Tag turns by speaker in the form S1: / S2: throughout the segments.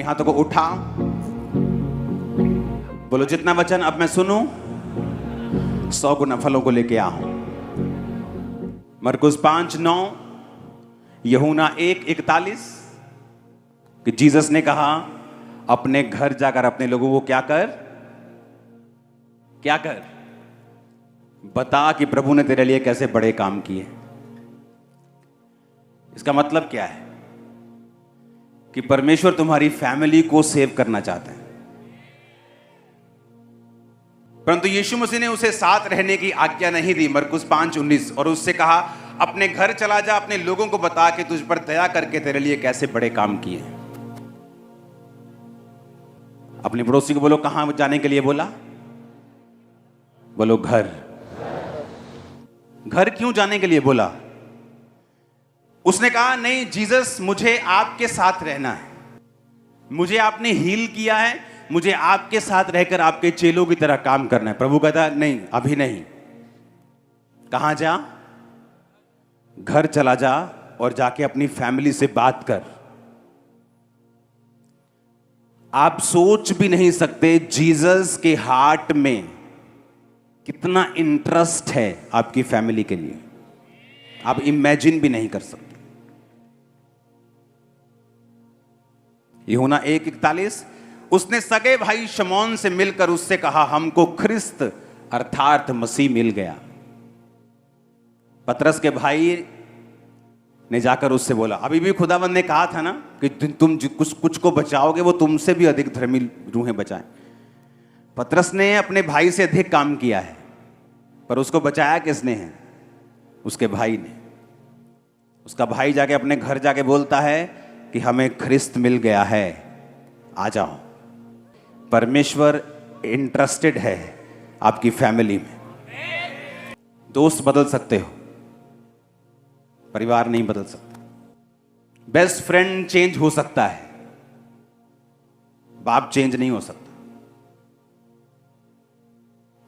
S1: अपने हाथों को उठा, बोलो जितना वचन अब मैं सुनूं 100 गुना फलों को लेके आऊं। मरकुस 5:9, यूहन्ना 1:41 कि जीसस ने कहा अपने घर जाकर अपने लोगों को क्या कर बता कि प्रभु ने तेरे लिए कैसे बड़े काम किए। इसका मतलब क्या है कि परमेश्वर तुम्हारी फैमिली को सेव करना चाहता है, परंतु यीशु मसीह ने उसे साथ रहने की आज्ञा नहीं दी। मरकुस 5:19, और उससे कहा अपने घर चला जा, अपने लोगों को बता कि तुझ पर दया करके तेरे लिए कैसे बड़े काम किए। अपने पड़ोसी को बोलो कहां जाने के लिए बोला? बोलो घर। घर क्यों जाने के लिए बोला? उसने कहा नहीं जीसस, मुझे आपके साथ रहना है, मुझे आपने हील किया है, मुझे आपके साथ रहकर आपके चेलों की तरह काम करना है। प्रभु कहता नहीं, अभी नहीं। कहां जा? घर चला जा और जाके अपनी फैमिली से बात कर। आप सोच भी नहीं सकते जीसस के हार्ट में कितना इंटरेस्ट है आपकी फैमिली के लिए, आप इमेजिन भी नहीं कर सकते। यूहन्ना 1:41, उसने सगे भाई शमौन से मिलकर उससे कहा हमको ख्रिस्त अर्थात मसीह मिल गया। पतरस के भाई ने जाकर उससे बोला, अभी भी खुदावंद ने कहा था ना कि तुम कुछ को बचाओगे वो तुमसे भी अधिक धर्मी रूहें बचाएं। पतरस ने अपने भाई से अधिक काम किया है, पर उसको बचाया किसने है? उसके भाई ने। उसका भाई जाके अपने घर जाके बोलता है कि हमें ख्रिस्त मिल गया है, आ जाओ। परमेश्वर इंटरेस्टेड है आपकी फैमिली में। दोस्त बदल सकते हो, परिवार नहीं बदल सकता। बेस्ट फ्रेंड चेंज हो सकता है, बाप चेंज नहीं हो सकता।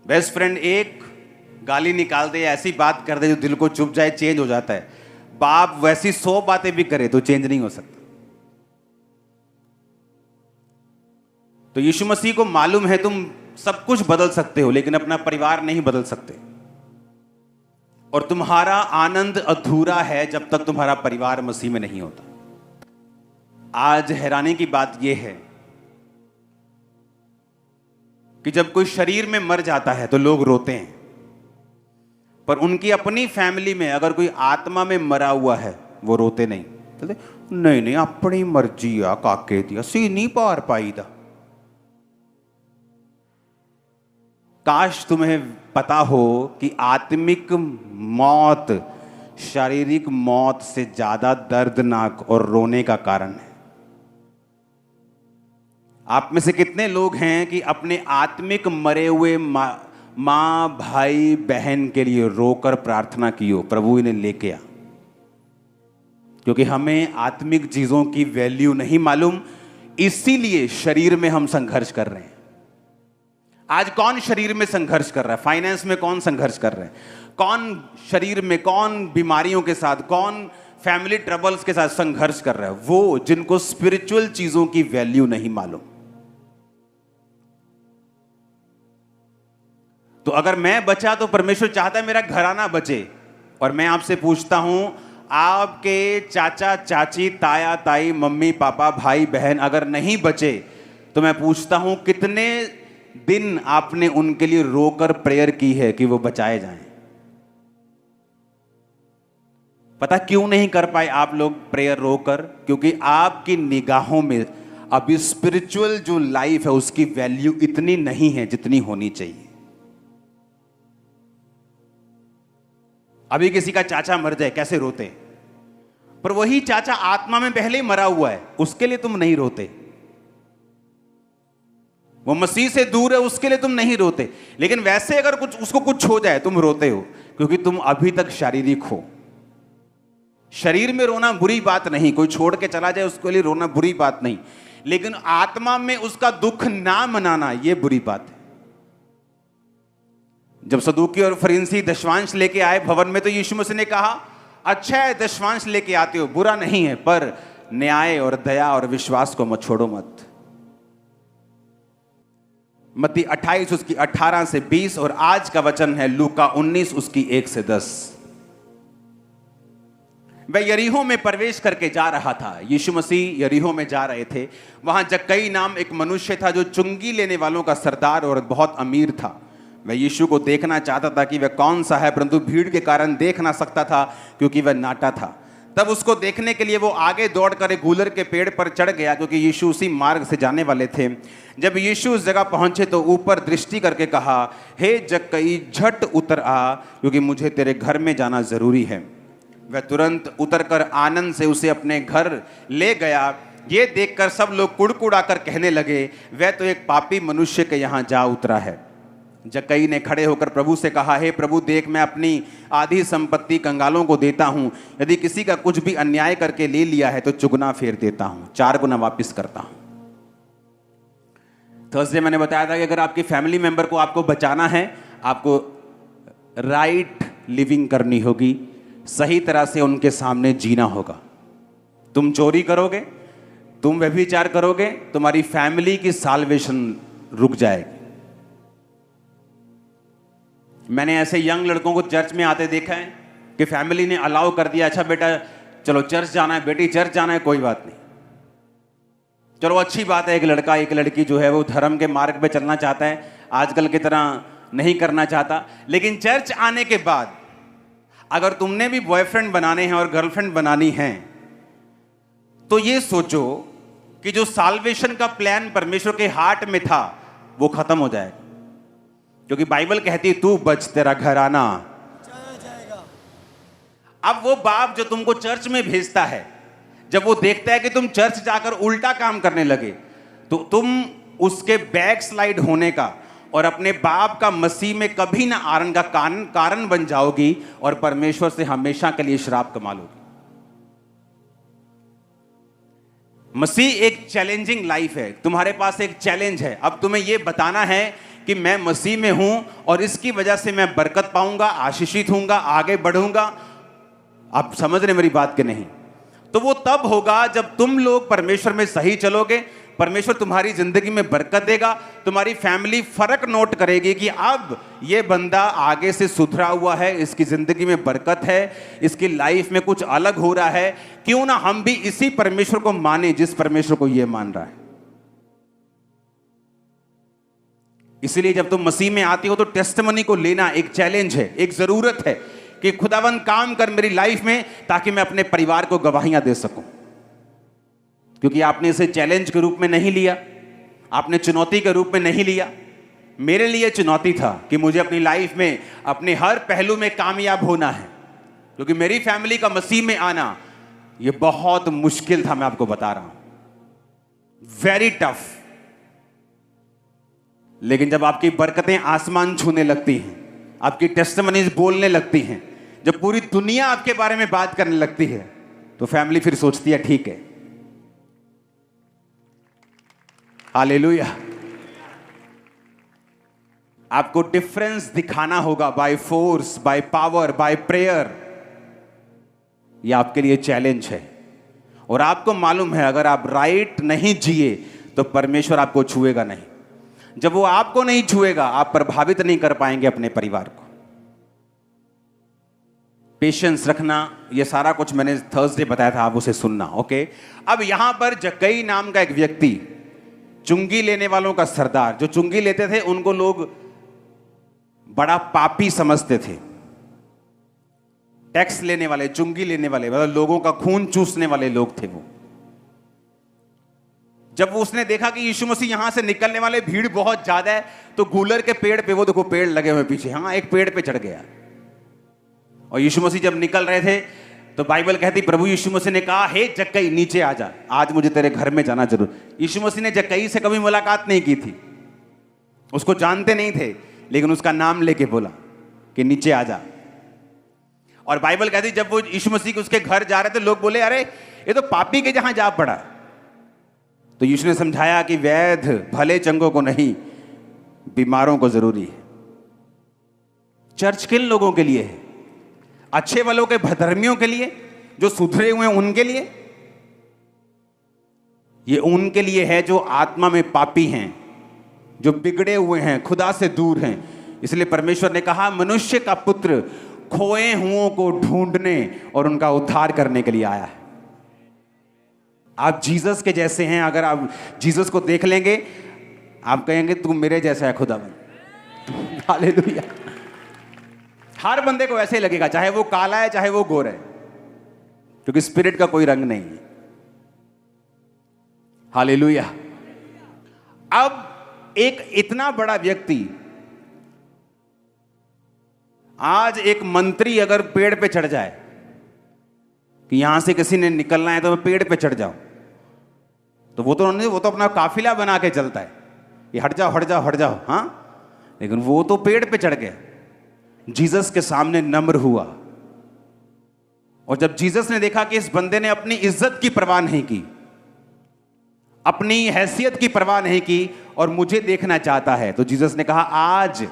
S1: बेस्ट फ्रेंड एक गाली निकाल दे, ऐसी बात कर दे जो दिल को चुभ जाए, चेंज हो जाता है। बाप वैसी 100 बातें भी करे तो चेंज नहीं हो सकता। तो यीशु मसीह को मालूम है तुम सब कुछ बदल सकते हो, लेकिन अपना परिवार नहीं बदल सकते। और तुम्हारा आनंद अधूरा है जब तक तुम्हारा परिवार मसीह में नहीं होता। आज हैरानी की बात यह है कि जब कोई शरीर में मर जाता है तो लोग रोते हैं, पर उनकी अपनी फैमिली में अगर कोई आत्मा में मरा हुआ है वो रोते नहीं। नहीं अपनी मर्जी आ काके दी असी नहीं पार पाई दा। काश तुम्हें पता हो कि आत्मिक मौत शारीरिक मौत से ज्यादा दर्दनाक और रोने का कारण है। आप में से कितने लोग हैं कि अपने आत्मिक मरे हुए मां भाई बहन के लिए रोकर प्रार्थना की हो, प्रभु इन्हें लेके आ? क्योंकि हमें आत्मिक चीजों की वैल्यू नहीं मालूम, इसीलिए शरीर में हम संघर्ष कर रहे हैं। आज कौन शरीर में संघर्ष कर रहा है? फाइनेंस में कौन संघर्ष कर रहा है? कौन शरीर में, कौन बीमारियों के साथ, कौन फैमिली ट्रबल्स के साथ संघर्ष कर रहा है? वो जिनको स्पिरिचुअल चीजों की वैल्यू नहीं मालूम। तो अगर मैं बचा तो परमेश्वर चाहता है मेरा घराना बचे। और मैं आपसे पूछता हूं, आपके चाचा चाची, ताया ताई, मम्मी पापा, भाई बहन अगर नहीं बचे तो मैं पूछता हूं कितने दिन आपने उनके लिए रोकर प्रेयर की है कि वो बचाए जाएं? पता क्यों नहीं कर पाए आप लोग प्रेयर रोकर? क्योंकि आपकी निगाहों में अभी स्पिरिचुअल जो लाइफ है उसकी वैल्यू इतनी नहीं है जितनी होनी चाहिए। अभी किसी का चाचा मर जाए कैसे रोते, पर वही चाचा आत्मा में पहले ही मरा हुआ है, उसके लिए तुम नहीं रोते। वो मसीह से दूर है, उसके लिए तुम नहीं रोते। लेकिन वैसे अगर उसको कुछ हो जाए तुम रोते हो, क्योंकि तुम अभी तक शारीरिक हो। शरीर में रोना बुरी बात नहीं, कोई छोड़ के चला जाए उसके लिए रोना बुरी बात नहीं, लेकिन आत्मा में उसका दुख ना मनाना यह बुरी बात है। जब सदूकी और फरीसी दशवांश लेके आए भवन में, तो यीशु मसीह ने कहा अच्छा है दशवांश लेके आते हो, बुरा नहीं है, पर न्याय और दया और विश्वास को मत छोड़ो मत। मत्ती 28 उसकी 18 से 20 और आज का वचन है लूका 19 उसकी 1 से 10। वह यरीहो में प्रवेश करके जा रहा था। यीशु मसीह यरीहो में जा रहे थे। वहां जक्कई नाम एक मनुष्य था जो चुंगी लेने वालों का सरदार और बहुत अमीर था। वह यीशु को देखना चाहता था कि वह कौन सा है, परंतु भीड़ के कारण देख ना सकता था क्योंकि वह नाटा था। तब उसको देखने के लिए वो आगे दौड़कर एक गूलर के पेड़ पर चढ़ गया क्योंकि यीशु उसी मार्ग से जाने वाले थे। जब यीशु उस जगह पहुंचे तो ऊपर दृष्टि करके कहा, हे जक्कई, झट उतर आ क्योंकि मुझे तेरे घर में जाना जरूरी है। वह तुरंत उतरकर आनंद से उसे अपने घर ले गया। ये देखकर सब लोग कुड़कुड़ाकर कहने लगे, वह तो एक पापी मनुष्य के यहाँ जा उतरा है। जक्कई ने खड़े होकर प्रभु से कहा, हे प्रभु, देख मैं अपनी आधी संपत्ति कंगालों को देता हूँ। यदि किसी का कुछ भी अन्याय करके ले लिया है तो चुगना फेर देता हूँ, 4 गुना वापस करता हूँ। थर्सडे मैंने बताया था कि अगर आपकी फैमिली मेंबर को आपको बचाना है, आपको राइट लिविंग करनी होगी, सही तरह से उनके सामने जीना होगा। तुम चोरी करोगे, तुम व्यभिचार करोगे, तुम्हारी फैमिली की साल्वेशन रुक जाएगी। मैंने ऐसे यंग लड़कों को चर्च में आते देखा है कि फैमिली ने अलाउ कर दिया, अच्छा बेटा चलो चर्च जाना है, बेटी चर्च जाना है, कोई बात नहीं, चलो अच्छी बात है। एक लड़का एक लड़की जो है वो धर्म के मार्ग पे चलना चाहता है, आजकल की तरह नहीं करना चाहता। लेकिन चर्च आने के बाद अगर तुमने भी बॉयफ्रेंड बनाने हैं और गर्लफ्रेंड बनानी है तो ये सोचो कि जो साल्वेशन का प्लान परमेश्वर के हार्ट में था वो खत्म हो जाएगा। क्योंकि बाइबल कहती है तू बच तेरा घराना जाएगा। अब वो बाप जो तुमको चर्च में भेजता है, जब वो देखता है कि तुम चर्च जाकर उल्टा काम करने लगे तो तुम उसके बैक स्लाइड होने का और अपने बाप का मसीह में कभी ना आने का कारण बन जाओगी और परमेश्वर से हमेशा के लिए श्राप कमा लोगी। मसीह एक चैलेंजिंग लाइफ है, तुम्हारे पास एक चैलेंज है। अब तुम्हें यह बताना है कि मैं मसीह में हूं और इसकी वजह से मैं बरकत पाऊंगा, आशीषित होऊंगा, आगे बढ़ूंगा। आप समझ रहे मेरी बात के नहीं? तो वो तब होगा जब तुम लोग परमेश्वर में सही चलोगे, परमेश्वर तुम्हारी जिंदगी में बरकत देगा, तुम्हारी फैमिली फर्क नोट करेगी कि अब ये बंदा आगे से सुधरा हुआ है, इसकी जिंदगी में बरकत है, इसकी लाइफ में कुछ अलग हो रहा है। क्यों ना हम भी इसी परमेश्वर को माने जिस परमेश्वर को ये मान रहा है। इसलिए जब तुम मसीह में आती हो तो टेस्टिमनी को लेना एक चैलेंज है, एक जरूरत है कि खुदावन काम कर मेरी लाइफ में ताकि मैं अपने परिवार को गवाहियां दे सकूं। क्योंकि आपने इसे चैलेंज के रूप में नहीं लिया, आपने चुनौती के रूप में नहीं लिया। मेरे लिए चुनौती था कि मुझे अपनी लाइफ में अपने हर पहलू में कामयाब होना है, क्योंकि मेरी फैमिली का मसीह में आना यह बहुत मुश्किल था। मैं आपको बता रहा हूं, वेरी टफ। लेकिन जब आपकी बरकतें आसमान छूने लगती हैं, आपकी टेस्टिमनीज बोलने लगती हैं, जब पूरी दुनिया आपके बारे में बात करने लगती है, तो फैमिली फिर सोचती है ठीक है, हालेलुया। आपको डिफरेंस दिखाना होगा by force, by power, by prayer. यह आपके लिए चैलेंज है। और आपको मालूम है अगर आप राइट नहीं जिए तो परमेश्वर आपको छुएगा नहीं। जब वो आपको नहीं छुएगा आप प्रभावित नहीं कर पाएंगे अपने परिवार को। पेशेंस रखना, ये सारा कुछ मैंने थर्सडे बताया था, आप उसे सुनना। ओके, अब यहां पर जक्कई नाम का एक व्यक्ति, चुंगी लेने वालों का सरदार, जो चुंगी लेते थे उनको लोग बड़ा पापी समझते थे। टैक्स लेने वाले, चुंगी लेने वाले, मतलब लोगों का खून चूसने वाले लोग थे वो। जब उसने देखा कि यीशु मसीह यहां से निकलने वाले, भीड़ बहुत ज्यादा है, तो गूलर के पेड़ पे, वो देखो पेड़ लगे हुए पीछे, हाँ एक पेड़ पे चढ़ गया। और यीशु मसीह जब निकल रहे थे तो बाइबल कहती प्रभु यीशु मसीह ने कहा, हे जक्कई नीचे आ जा, आज मुझे तेरे घर में जाना जरूर। यीशु मसीह ने जक्कई से कभी मुलाकात नहीं की थी, उसको जानते नहीं थे, लेकिन उसका नाम लेके बोला कि नीचे आ जा। और बाइबल कहती जब वो यीशु मसीह के उसके घर जा रहे थे, लोग बोले अरे ये तो पापी के जहां जा पड़ा। तो यीशु ने समझाया कि वैध भले चंगों को नहीं, बीमारों को जरूरी है। चर्च किन लोगों के लिए है? अच्छे वालों के, धर्मियों के लिए, जो सुधरे हुए हैं उनके लिए? ये उनके लिए है जो आत्मा में पापी हैं, जो बिगड़े हुए हैं, खुदा से दूर हैं। इसलिए परमेश्वर ने कहा मनुष्य का पुत्र खोए हुओं को ढूंढने और उनका उद्धार करने के लिए आया है। आप जीसस के जैसे हैं। अगर आप जीसस को देख लेंगे, आप कहेंगे तू मेरे जैसा है खुदावन। हालेलुया। हर बंदे को ऐसे ही लगेगा, चाहे वो काला है चाहे वो गोरा है, क्योंकि स्पिरिट का कोई रंग नहीं है। हालेलुया। अब एक इतना बड़ा व्यक्ति, आज एक मंत्री अगर पेड़ पे चढ़ जाए कि यहां से किसी ने निकलना है तो मैं पेड़ पे चढ़ जाऊं, तो वो तो अपना काफिला बना के चलता है, ये हट जाओ हट जाओ हट जाओ। हाँ, लेकिन वो तो पेड़ पे चढ़ गया, जीसस के सामने नम्र हुआ। और जब जीसस ने देखा कि इस बंदे ने अपनी इज्जत की परवाह नहीं की, अपनी हैसियत की परवाह नहीं की और मुझे देखना चाहता है, तो जीसस ने कहा आज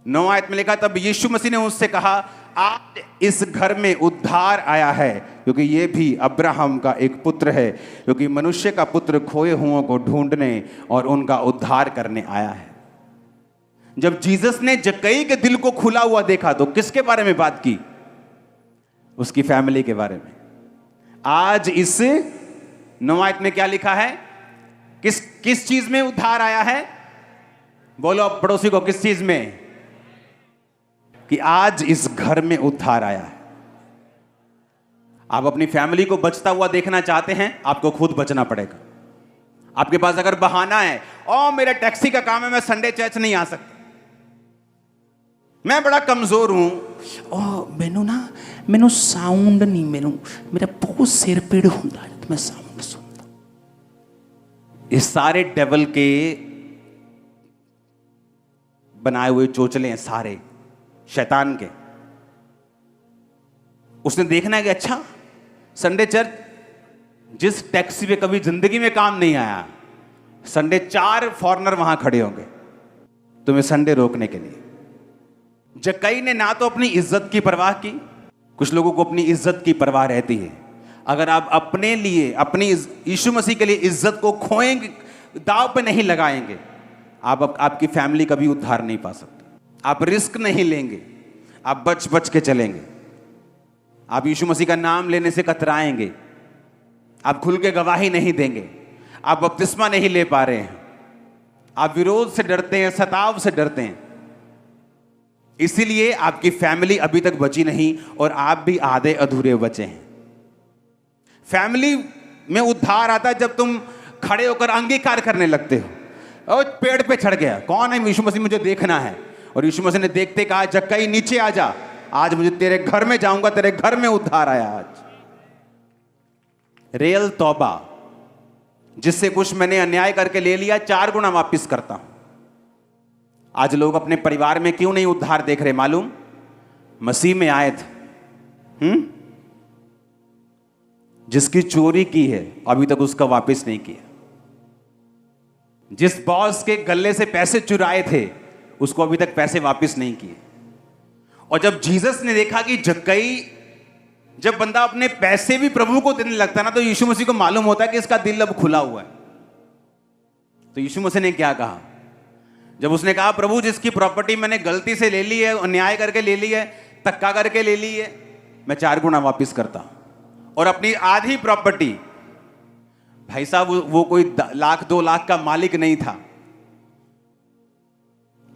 S1: 9 आयत में लिखा, तब यीशु मसीह ने उससे कहा आज इस घर में उद्धार आया है, क्योंकि ये भी अब्राहम का एक पुत्र है, क्योंकि मनुष्य का पुत्र खोए हुओं को ढूंढने और उनका उद्धार करने आया है। जब जीसस ने जक्कई के दिल को खुला हुआ देखा तो किसके बारे में बात की? उसकी फैमिली के बारे में। आज इस 9 आयत में क्या लिखा है? किस चीज में उद्धार आया है? बोलो अब पड़ोसी को, किस चीज में? कि आज इस घर में उद्धार आया है। आप अपनी फैमिली को बचता हुआ देखना चाहते हैं, आपको खुद बचना पड़ेगा। आपके पास अगर बहाना है, ओ मेरा टैक्सी का काम है, मैं संडे चर्च नहीं आ सकता, मैं बड़ा कमजोर हूं,
S2: मैनू साउंड नहीं, मेरा बहुत सिर पीड़ होता है तो मैं साउंड सुनता।
S1: इस सारे डेवल के बनाए हुए चोचले हैं, सारे शैतान के। उसने देखना है कि अच्छा संडे चर्च जिस टैक्सी पे कभी जिंदगी में काम नहीं आया, संडे 4 फॉरेनर वहां खड़े होंगे तुम्हें संडे रोकने के लिए। जक्कई ने ना तो अपनी इज्जत की परवाह की, कुछ लोगों को अपनी इज्जत की परवाह रहती है। अगर आप अपने लिए, अपनी यीशु मसीह के लिए इज्जत को खोएंगे, दांव पे नहीं लगाएंगे, आपकी फैमिली कभी उद्धार नहीं पा सकती। आप रिस्क नहीं लेंगे, आप बच बच के चलेंगे, आप यीशु मसीह का नाम लेने से कतराएंगे, आप खुल के गवाही नहीं देंगे, आप बपतिस्मा नहीं ले पा रहे हैं, आप विरोध से डरते हैं, सताव से डरते हैं, इसीलिए आपकी फैमिली अभी तक बची नहीं और आप भी आधे अधूरे बचे हैं। फैमिली में उद्धार आता है जब तुम खड़े होकर अंगीकार करने लगते हो। और पेड़ पे चढ़ गया, कौन है? यीशु मसीह, मुझे देखना है। और यीशु मसीह ने देखते कहा जक्कई नीचे आ जा, आज मुझे तेरे घर में जाऊंगा, तेरे घर में उद्धार आया। आज रियल तौबा, जिससे कुछ मैंने अन्याय करके ले लिया 4 गुना वापिस करता हूं। आज लोग अपने परिवार में क्यों नहीं उद्धार देख रहे मालूम? मसीह में आए थे, जिसकी चोरी की है अभी तक उसका वापस नहीं किया, जिस बॉस के गले से पैसे चुराए थे उसको अभी तक पैसे वापस नहीं किए। और जब जीसस ने देखा कि जक्कई, जब बंदा अपने पैसे भी प्रभु को देने लगता ना, तो यीशु मसीह को मालूम होता है कि इसका दिल अब खुला हुआ है। तो यीशु मसीह ने क्या कहा? जब उसने कहा प्रभु जिसकी प्रॉपर्टी मैंने गलती से ले ली है, अन्याय करके ले ली है, धक्का करके ले ली है, मैं 4 गुना वापस करता हूं। और अपनी आधी प्रॉपर्टी, भाई साहब वो कोई 1 लाख 2 लाख का मालिक नहीं था।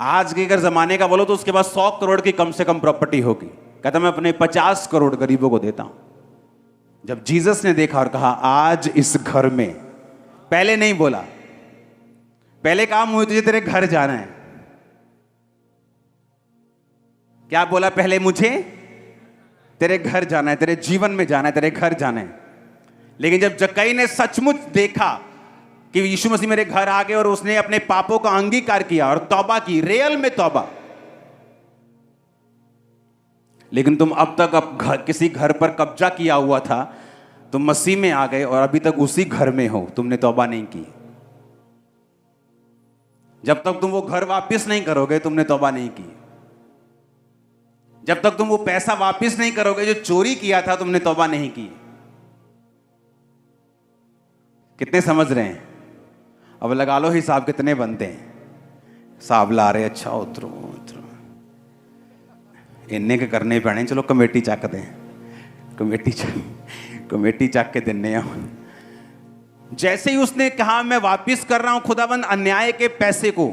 S1: आज के अगर जमाने का बोलो तो उसके पास 100 करोड़ की कम से कम प्रॉपर्टी होगी। कहता मैं अपने 50 करोड़ गरीबों को देता हूं। जब जीसस ने देखा और कहा आज इस घर में, पहले नहीं बोला, पहले कहा मुझे तुझे तेरे घर जाना है। क्या बोला? पहले मुझे तेरे घर जाना है, तेरे जीवन में जाना है, तेरे घर जाना है। लेकिन जब जक्कई ने सचमुच देखा कि यीशु मसीह मेरे घर आ गए और उसने अपने पापों का अंगीकार किया और तौबा की, रियल में तौबा। लेकिन तुम अब तक किसी घर पर कब्जा किया हुआ था, तुम मसीह में आ गए और अभी तक उसी घर में हो, तुमने तौबा नहीं की। जब तक तुम वो घर वापस नहीं करोगे तुमने तौबा नहीं की। जब तक तुम वो पैसा वापस नहीं करोगे जो चोरी किया था, तुमने तौबा नहीं की। कितने समझ रहे हैं? अब लगा लो हिसाब कितने बनते हैं। हिसाब ला रहे, अच्छा उतरो उतरो, इन्ने के करने पैने, चलो कमेटी चक दें, कमेटी चक के दिन्ने आ। जैसे ही उसने कहा मैं वापिस कर रहा हूं खुदाबंद अन्याय के पैसे को,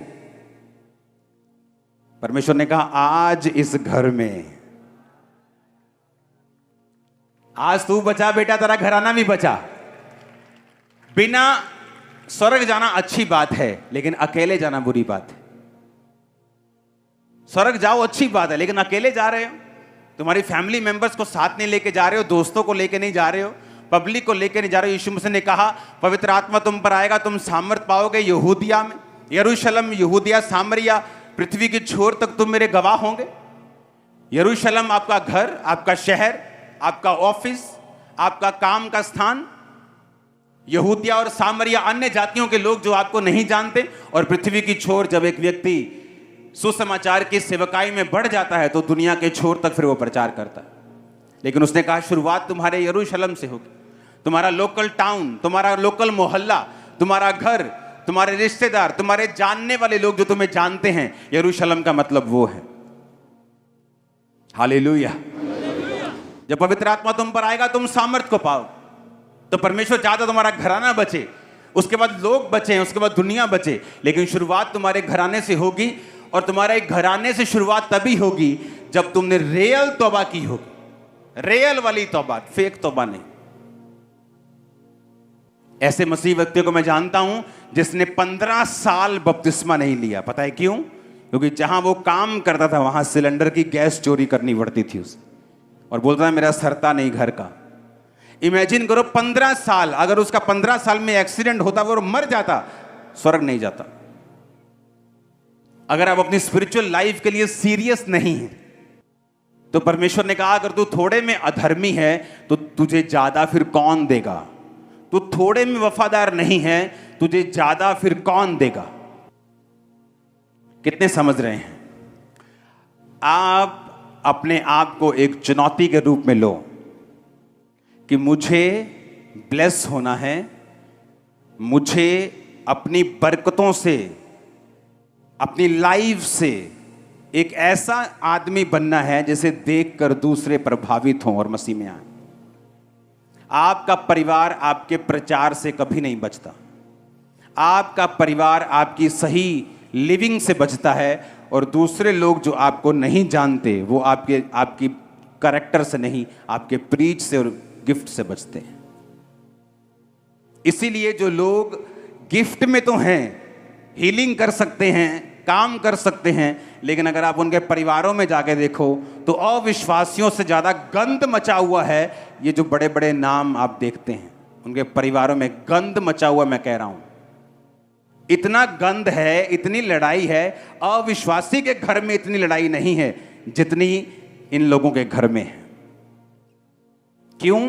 S1: परमेश्वर ने कहा आज इस घर में, आज तू बचा बेटा, तेरा घराना भी बचा। बिना स्वर्ग जाना अच्छी बात है, लेकिन अकेले जाना बुरी बात है। स्वर्ग जाओ अच्छी बात है, लेकिन अकेले जा रहे हो, तुम्हारी फैमिली मेंबर्स को साथ नहीं लेके जा रहे हो, दोस्तों को लेके नहीं जा रहे हो, पब्लिक को लेके नहीं जा रहे हो। यीशु मसीह ने कहा पवित्र आत्मा तुम पर आएगा, तुम सामर्थ पाओगे, यहूदिया में, यरूशलेम, यहूदिया, सामरिया, पृथ्वी की छोर तक तुम मेरे गवाह होंगे। यरूशलेम आपका घर, आपका शहर, आपका ऑफिस, आपका काम का स्थान, यहूदिया और सामरिया अन्य जातियों के लोग जो आपको नहीं जानते, और पृथ्वी की छोर। जब एक व्यक्ति सुसमाचार की सेवकाई में बढ़ जाता है तो दुनिया के छोर तक फिर वो प्रचार करता है। लेकिन उसने कहा शुरुआत तुम्हारे यरूशलेम से होगी। तुम्हारा लोकल टाउन, तुम्हारा लोकल मोहल्ला, तुम्हारा घर, तुम्हारे रिश्तेदार, तुम्हारे जानने वाले लोग जो तुम्हें जानते हैं, यरूशलेम का मतलब वो है। हालेलुया। जब पवित्र आत्मा तुम पर आएगा तुम सामर्थ को पाओ। तो परमेश्वर चाहता तुम्हारा घराना बचे, उसके बाद लोग बचे, उसके बाद दुनिया बचे, लेकिन शुरुआत तुम्हारे घराने से होगी। और तुम्हारे घराने से शुरुआत तभी होगी जब तुमने रियल तौबा की होगी, रियल वाली तौबा, फेक तौबा नहीं। ऐसे मसीह व्यक्ति को मैं जानता हूं जिसने 15 साल बपतिस्मा नहीं लिया। पता है क्यों? क्योंकि जहां वो काम करता था वहां सिलेंडर की गैस चोरी करनी पड़ती थी उसे, और बोलता है मेरा सरता नहीं घर का। इमेजिन करो 15 साल, अगर उसका 15 साल में एक्सीडेंट होता वो मर जाता, स्वर्ग नहीं जाता। अगर आप अपनी स्पिरिचुअल लाइफ के लिए सीरियस नहीं है तो परमेश्वर ने कहा अगर तू थोड़े में अधर्मी है तो तुझे ज्यादा फिर कौन देगा। तू थोड़े में वफादार नहीं है, तुझे ज्यादा फिर कौन देगा। कितने समझ रहे हैं? आप अपने आप को एक चुनौती के रूप में लो कि मुझे ब्लेस होना है, मुझे अपनी बरकतों से, अपनी लाइफ से एक ऐसा आदमी बनना है जिसे देखकर दूसरे प्रभावित हों और मसीह में आए। आपका परिवार आपके प्रचार से कभी नहीं बचता। आपका परिवार आपकी सही लिविंग से बचता है, और दूसरे लोग जो आपको नहीं जानते वो आपकी कैरेक्टर से नहीं, आपके प्रीच से और गिफ्ट से बचते हैं। इसीलिए जो लोग गिफ्ट में तो हैं, हीलिंग कर सकते हैं, काम कर सकते हैं, लेकिन अगर आप उनके परिवारों में जाके देखो तो अविश्वासियों से ज्यादा गंद मचा हुआ है। ये जो बड़े बड़े नाम आप देखते हैं उनके परिवारों में गंद मचा हुआ, मैं कह रहा हूं इतना गंद है, इतनी लड़ाई है। अविश्वासी के घर में इतनी लड़ाई नहीं है जितनी इन लोगों के घर में है। क्यों?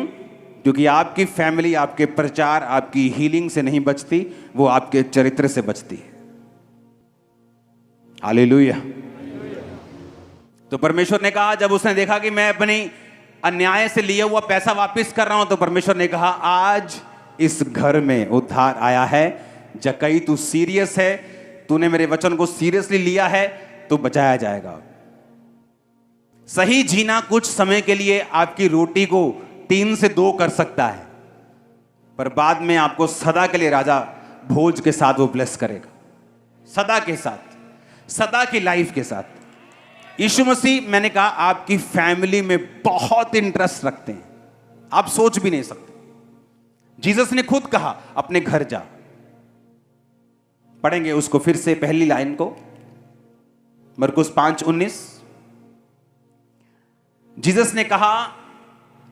S1: क्योंकि आपकी फैमिली आपके प्रचार, आपकी हीलिंग से नहीं बचती, वो आपके चरित्र से बचती है। हालेलुया। तो परमेश्वर ने कहा, जब उसने देखा कि मैं अपनी अन्याय से लिया हुआ पैसा वापस कर रहा हूं, तो परमेश्वर ने कहा आज इस घर में उद्धार आया है। जक्कई तू सीरियस है, तूने मेरे वचन को सीरियसली लिया है, तो बचाया जाएगा। सही जीना कुछ समय के लिए आपकी रोटी को 3 से 2 कर सकता है, पर बाद में आपको सदा के लिए राजा भोज के साथ वो ब्लेस करेगा, सदा के साथ, सदा की लाइफ के साथ। यीशु मसीह, मैंने कहा, आपकी फैमिली में बहुत इंटरेस्ट रखते हैं, आप सोच भी नहीं सकते। जीसस ने खुद कहा अपने घर जा। पढ़ेंगे उसको फिर से, पहली लाइन को, मरकुस 5:19। जीसस ने कहा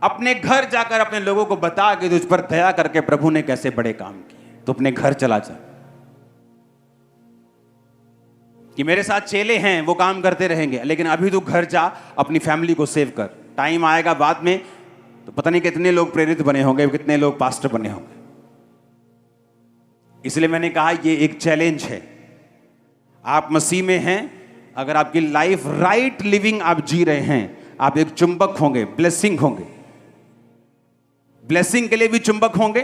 S1: अपने घर जाकर अपने लोगों को बता कि तुझ पर दया करके प्रभु ने कैसे बड़े काम किए। तो अपने घर चला जा, कि मेरे साथ चेले हैं वो काम करते रहेंगे, लेकिन अभी तू घर जा, अपनी फैमिली को सेव कर। टाइम आएगा बाद में तो पता नहीं कितने लोग प्रेरित बने होंगे, कितने लोग पास्टर बने होंगे। इसलिए मैंने कहा ये एक चैलेंज है। आप मसीह में हैं, अगर आपकी लाइफ राइट लिविंग आप जी रहे हैं, आप एक चुंबक होंगे, ब्लेसिंग होंगे। ब्लेसिंग के लिए भी चुंबक होंगे,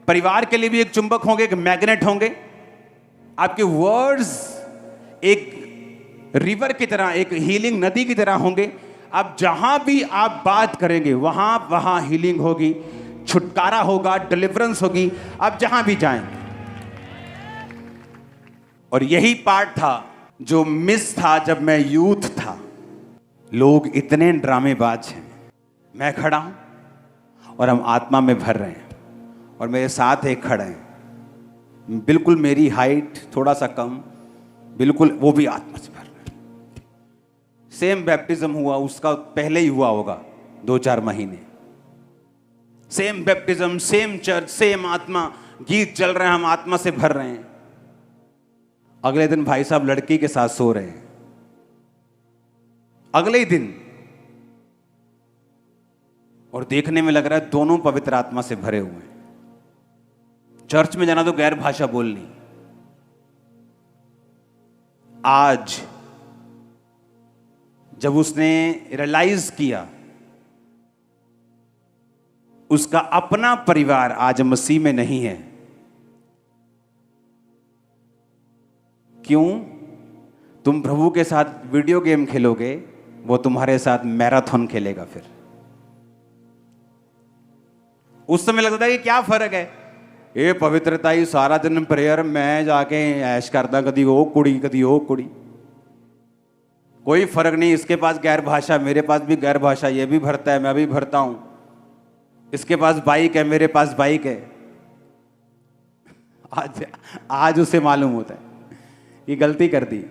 S1: परिवार के लिए भी एक चुंबक होंगे, एक मैग्नेट होंगे। आपके वर्ड्स एक रिवर की तरह, एक हीलिंग नदी की तरह होंगे। आप जहां भी आप बात करेंगे वहां हीलिंग होगी, छुटकारा होगा, डिलीवरेंस होगी, आप जहां भी जाएंगे। और यही पार्ट था जो मिस था जब मैं यूथ था। लोग इतने ड्रामेबाज हैं, मैं खड़ा हूं और हम आत्मा में भर रहे हैं, और मेरे साथ एक खड़े हैं, बिल्कुल मेरी हाइट थोड़ा सा कम, बिल्कुल वो भी आत्मा से भर रहे हैं। सेम बैप्टिज्म हुआ, उसका पहले ही हुआ होगा 2-4 महीने। Same baptism, same church, same आत्मा, गीत चल रहे हैं, हम आत्मा से भर रहे हैं। अगले दिन भाई साहब लड़की के साथ सो रहे हैं, अगले ही दिन, और देखने में लग रहा है दोनों पवित्र आत्मा से भरे हुए हैं। चर्च में जाना तो गैर भाषा बोलनी। आज जब उसने रियलाइज किया उसका अपना परिवार आज मसीह में नहीं है, क्यों? तुम प्रभु के साथ वीडियो गेम खेलोगे, वो तुम्हारे साथ मैराथन खेलेगा। फिर उस समय लगता है कि क्या फर्क है, ये पवित्रता ही सारा दिन प्रेयर, मैं जाके ऐश करता, कदी वो कुड़ी कदी वो कुड़ी, कोई फर्क नहीं। इसके पास गैर भाषा, मेरे पास भी गैर भाषा, ये भी भरता है, मैं भी भरता हूं। इसके पास बाइक है, मेरे पास बाइक है। आज उसे मालूम होता है ये गलती कर दी।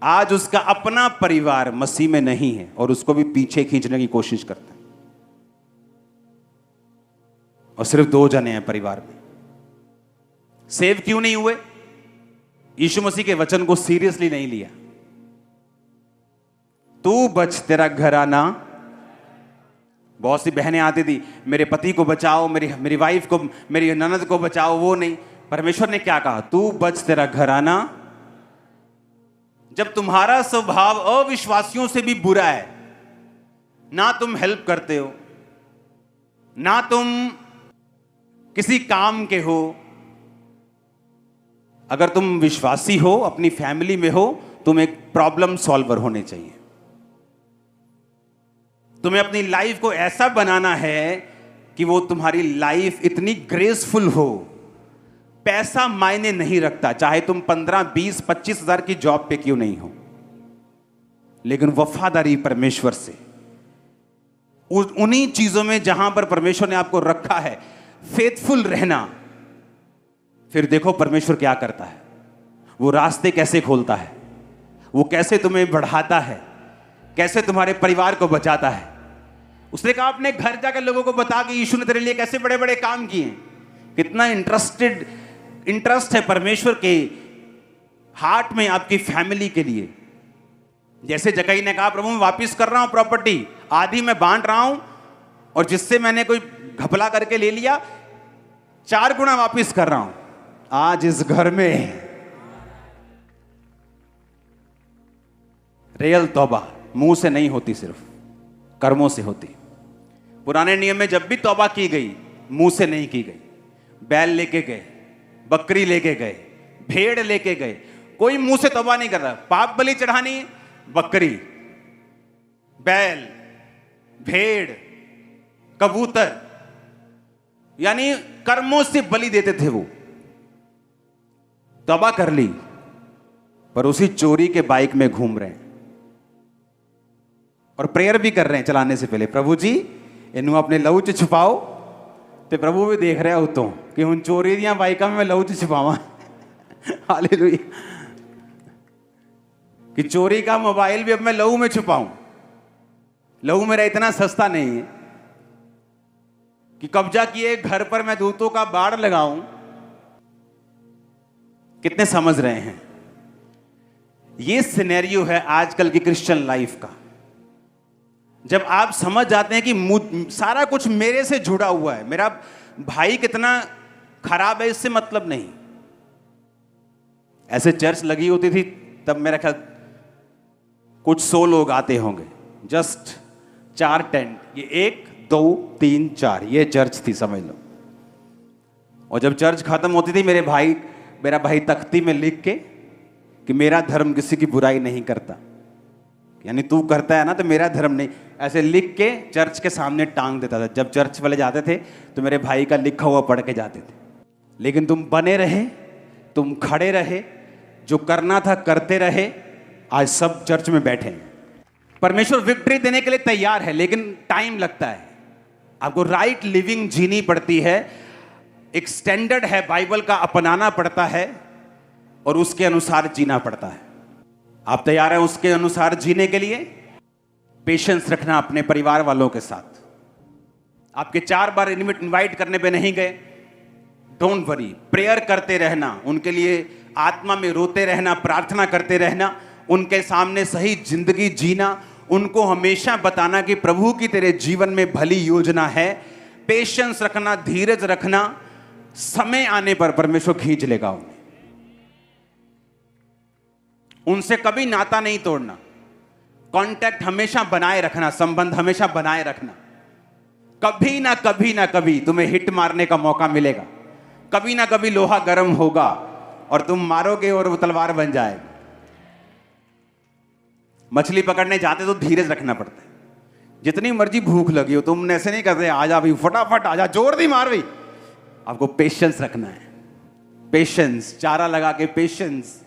S1: आज उसका अपना परिवार मसीह में नहीं है और उसको भी पीछे खींचने की कोशिश करता है, और सिर्फ 2 जने हैं परिवार में। सेव क्यों नहीं हुए? यीशु मसीह के वचन को सीरियसली नहीं लिया। तू बच, तेरा घराना। बहुत सी बहनें आती थी, मेरे पति को बचाओ, मेरी वाइफ को, मेरी ननद को बचाओ, वो नहीं। परमेश्वर ने क्या कहा? तू बच, तेरा घराना। जब तुम्हारा स्वभाव अविश्वासियों से भी बुरा है, ना तुम हेल्प करते हो, ना तुम किसी काम के हो, अगर तुम विश्वासी हो, अपनी फैमिली में हो, तुम एक प्रॉब्लम सॉल्वर होने चाहिए। तुम्हें अपनी लाइफ को ऐसा बनाना है कि वो तुम्हारी लाइफ इतनी ग्रेसफुल हो। पैसा मायने नहीं रखता, चाहे तुम 15, 20, 25 हजार की जॉब पे क्यों नहीं हो, लेकिन वफादारी परमेश्वर से, उन्हीं चीजों में जहां पर परमेश्वर ने आपको रखा है, फेथफुल रहना। फिर देखो परमेश्वर क्या करता है, वो रास्ते कैसे खोलता है, वो कैसे तुम्हें बढ़ाता है, कैसे तुम्हारे परिवार को बचाता है। उसने कहा अपने घर जाकर लोगों को बता कि यीशु ने तेरे लिए कैसे बड़े बड़े काम किए। कितना इंटरेस्ट है परमेश्वर के हार्ट में आपकी फैमिली के लिए। जैसे जकई ने कहा, प्रभु मैं वापिस कर रहा हूं प्रॉपर्टी, आधी मैं बांट रहा हूं, और जिससे मैंने कोई घपला करके ले लिया 4 गुना वापिस कर रहा हूं। आज इस घर में रियल तौबा मुंह से नहीं होती, सिर्फ कर्मों से होती। पुराने नियम में जब भी तौबा की गई, मुंह से नहीं की गई। बैल लेके गए, बकरी लेके गए, भेड़ लेके गए, कोई मुंह से तौबा नहीं कर रहा। पाप बलि चढ़ानी, बकरी, बैल, भेड़, कबूतर, यानी कर्मों से बलि देते थे वो। तौबा कर ली, पर उसी चोरी के बाइक में घूम रहे हैं और प्रेयर भी कर रहे हैं चलाने से पहले, प्रभु जी इन्हों अपने लहू च छुपाओ। तो प्रभु भी देख रहे हो तो कि हुण चोरी दियां बाइकां में मैं लहू च छुपावां। हालेलुया। कि चोरी का मोबाइल भी अब मैं लहू में छुपाऊं। लहू मेरा इतना सस्ता नहीं है कि कब्जा किए घर पर मैं दूतों का बाड़ लगाऊं। कितने समझ रहे हैं? ये सिनेरियो है आजकल की क्रिश्चियन लाइफ का। जब आप समझ जाते हैं कि सारा कुछ मेरे से जुड़ा हुआ है, मेरा भाई कितना खराब है इससे मतलब नहीं। ऐसे चर्च लगी होती थी तब मेरा ख्याल कुछ 100 लोग आते होंगे, जस्ट 4 टेंट, ये 1, 2, 3, 4, ये चर्च थी समझ लो। और जब चर्च खत्म होती थी मेरा भाई तख्ती में लिख के कि मेरा धर्म किसी की बुराई नहीं करता, यानी तू करता है ना तो मेरा धर्म नहीं, ऐसे लिख के चर्च के सामने टांग देता था। जब चर्च वाले जाते थे तो मेरे भाई का लिखा हुआ पढ़ के जाते थे। लेकिन तुम बने रहे, तुम खड़े रहे, जो करना था करते रहे, आज सब चर्च में बैठे हैं। परमेश्वर विक्ट्री देने के लिए तैयार है, लेकिन टाइम लगता है। आपको राइट लिविंग जीनी पड़ती है, एक स्टैंडर्ड है बाइबल का, अपनाना पड़ता है और उसके अनुसार जीना पड़ता है। आप तैयार हैं उसके अनुसार जीने के लिए? पेशेंस रखना अपने परिवार वालों के साथ। आपके 4 बार इनवाइट करने पे नहीं गए, डोंट वरी, प्रेयर करते रहना, उनके लिए आत्मा में रोते रहना, प्रार्थना करते रहना, उनके सामने सही जिंदगी जीना, उनको हमेशा बताना कि प्रभु की तेरे जीवन में भली योजना है। पेशेंस रखना, धीरज रखना, समय आने पर परमेश्वर खींच लेगा उन्हें। उनसे कभी नाता नहीं तोड़ना, कांटेक्ट हमेशा बनाए रखना, संबंध हमेशा बनाए रखना। कभी ना कभी तुम्हें हिट मारने का मौका मिलेगा, कभी ना कभी लोहा गर्म होगा और तुम मारोगे और वो तलवार बन जाएगी। मछली पकड़ने जाते तो धीरज रखना पड़ता है। जितनी मर्जी भूख लगी हो, तुमने ऐसे नहीं करते आजा भाई फटाफट आजा, जोर दी मार भाई। आपको पेशेंस रखना है, पेशेंस, चारा लगा के पेशेंस।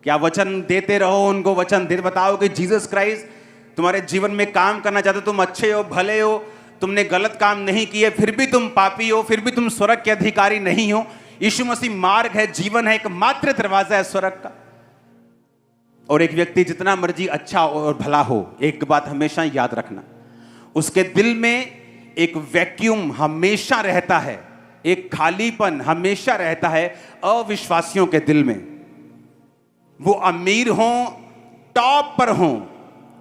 S1: क्या वचन देते रहो, उनको वचन दे बताओ कि जीसस क्राइस्ट तुम्हारे जीवन में काम करना चाहते, तुम अच्छे हो, भले हो, तुमने गलत काम नहीं किए, फिर भी तुम पापी हो, फिर भी तुम स्वर्ग के अधिकारी नहीं हो। यीशु मसीह मार्ग है, जीवन है, एकमात्र दरवाजा है स्वर्ग का। और एक व्यक्ति जितना मर्जी अच्छा और भला हो, एक बात हमेशा याद रखना, उसके दिल में एक वैक्यूम हमेशा रहता है, एक खालीपन हमेशा रहता है अविश्वासियों के दिल में। वो अमीर हों, टॉप पर हों,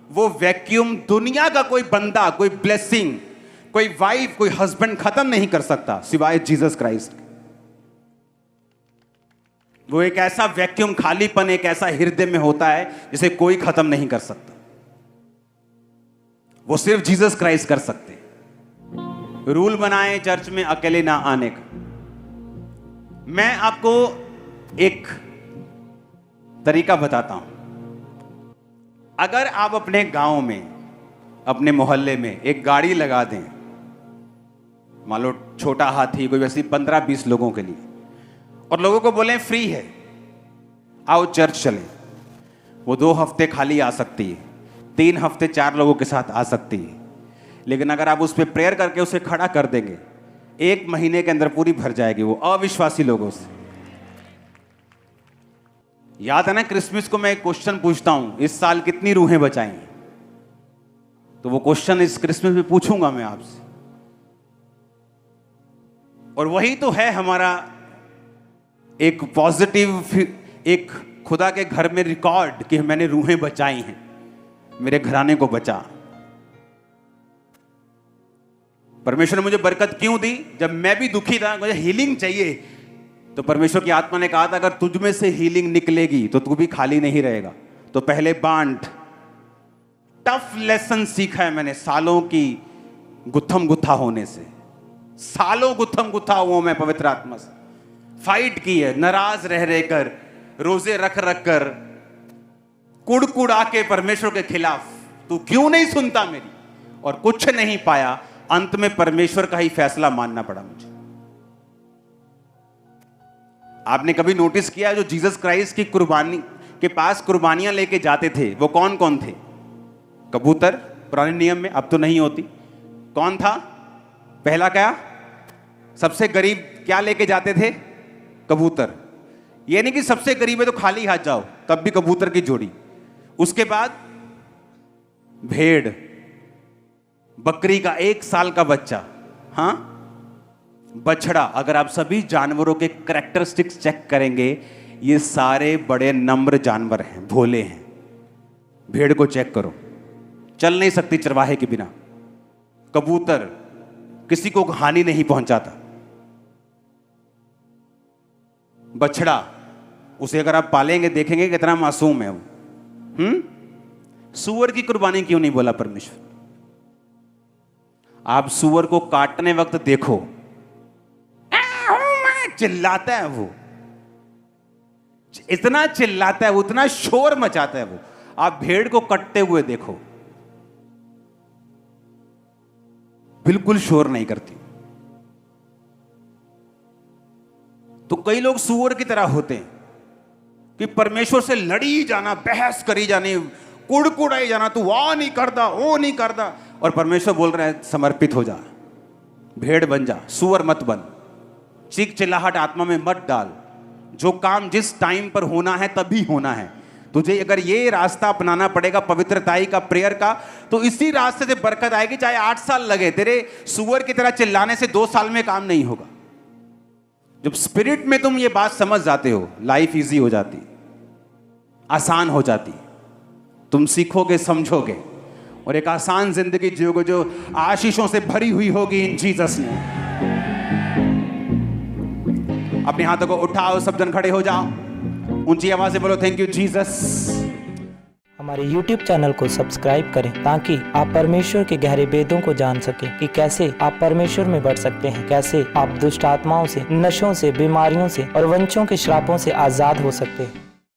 S1: वो वैक्यूम दुनिया का कोई बंदा, कोई ब्लेसिंग, कोई वाइफ, कोई हस्बैंड खत्म नहीं कर सकता सिवाय जीसस क्राइस्ट। वो एक ऐसा वैक्यूम, खालीपन एक ऐसा हृदय में होता है जिसे कोई खत्म नहीं कर सकता। वो सिर्फ जीसस क्राइस्ट कर सकते। रूल बनाए चर्च में अकेले ना आने का। मैं आपको एक तरीका बताता हूं। अगर आप अपने गांव में, अपने मोहल्ले में एक गाड़ी लगा दें, मान लो छोटा हाथी, कोई वैसी 15-20 लोगों के लिए, और लोगों को बोलें फ्री है, आओ चर्च चलें, वो 2 हफ्ते खाली आ सकती है, 3 हफ्ते 4 लोगों के साथ आ सकती है। लेकिन अगर आप उस पर प्रेयर करके उसे खड़ा कर देंगे, 1 महीने के अंदर पूरी भर जाएगी वो अविश्वासी लोगों से। याद है ना, क्रिसमस को मैं एक क्वेश्चन पूछता हूं, इस साल कितनी रूहें बचाई? तो वो क्वेश्चन इस क्रिसमस में पूछूंगा मैं आपसे। और वही तो है हमारा एक पॉजिटिव, एक खुदा के घर में रिकॉर्ड कि मैंने रूहें बचाई हैं, मेरे घराने को बचा। परमेश्वर ने मुझे बरकत क्यों दी? जब मैं भी दुखी था, मुझे हीलिंग चाहिए, तो परमेश्वर की आत्मा ने कहा था अगर तुझ में से हीलिंग निकलेगी तो तू भी खाली नहीं रहेगा, तो पहले बांट। टफ लेसन सीखा है मैंने सालों की गुत्थम गुत्था होने से, सालों गुत्थम गुत्था हुआ मैं पवित्र आत्मा से, फाइट की है, नाराज रह रहकर, रोजे रख रख कर, कुड़ आके परमेश्वर के खिलाफ, तू क्यों नहीं सुनता मेरी, और कुछ नहीं पाया। अंत में परमेश्वर का ही फैसला मानना पड़ा मुझे। आपने कभी नोटिस किया जो जीसस क्राइस्ट की कुर्बानी के पास कुर्बानियां लेके जाते थे, वो कौन कौन थे? कबूतर, पुराने नियम में, अब तो नहीं होती। कौन था पहला? क्या सबसे गरीब क्या लेके जाते थे? कबूतर। ये नहीं कि सबसे गरीब है तो खाली हाथ जाओ, तब भी कबूतर की जोड़ी। उसके बाद भेड़, बकरी का 1 साल का बच्चा, हाँ, बछड़ा। अगर आप सभी जानवरों के कैरेक्टरिस्टिक्स चेक करेंगे, ये सारे बड़े नम्र जानवर हैं, भोले हैं। भेड़ को चेक करो, चल नहीं सकती चरवाहे के बिना। कबूतर किसी को हानि नहीं पहुंचाता। बछड़ा, उसे अगर आप पालेंगे देखेंगे कितना मासूम है वो। सूअर की कुर्बानी क्यों नहीं बोला परमेश्वर? आप सूअर को काटने वक्त देखो, चिल्लाता है वो, इतना चिल्लाता है, उतना शोर मचाता है वो। आप भेड़ को कटते हुए देखो, बिल्कुल शोर नहीं करती। तो कई लोग सूअर की तरह होते हैं कि परमेश्वर से लड़ी जाना, बहस करी जानी, कुड़कुड़ाई जाना, तू वाह नहीं करता, वो नहीं करता, और परमेश्वर बोल रहे हैं समर्पित हो जा, भेड़ बन जा, सूअर मत बन। चीख चिल्लाहट आत्मा में मत डाल। जो काम जिस टाइम पर होना है तभी होना है। तुझे अगर ये रास्ता अपनाना पड़ेगा पवित्रताई का, प्रेयर का, तो इसी रास्ते से बरकत आएगी, चाहे 8 साल लगे। तेरे सूअर की तरह चिल्लाने से 2 साल में काम नहीं होगा। जब स्पिरिट में तुम ये बात समझ जाते हो, लाइफ इजी हो जाती, आसान हो जाती। तुम सीखोगे, समझोगे, और एक आसान जिंदगी जियोगे जो आशीषों से भरी हुई होगी इन जीसस ने। अपने हाथों को उठाओ, सब जन खड़े हो जाओ, ऊंची आवाज से बोलो थैंक यू जीसस।
S3: हमारे YouTube चैनल को सब्सक्राइब करें ताकि आप परमेश्वर के गहरे वेदों को जान सकें कि कैसे आप परमेश्वर में बढ़ सकते हैं, कैसे आप दुष्ट आत्माओं से, नशों से, बीमारियों से और वंशों के श्रापों से आजाद हो सकते हैं।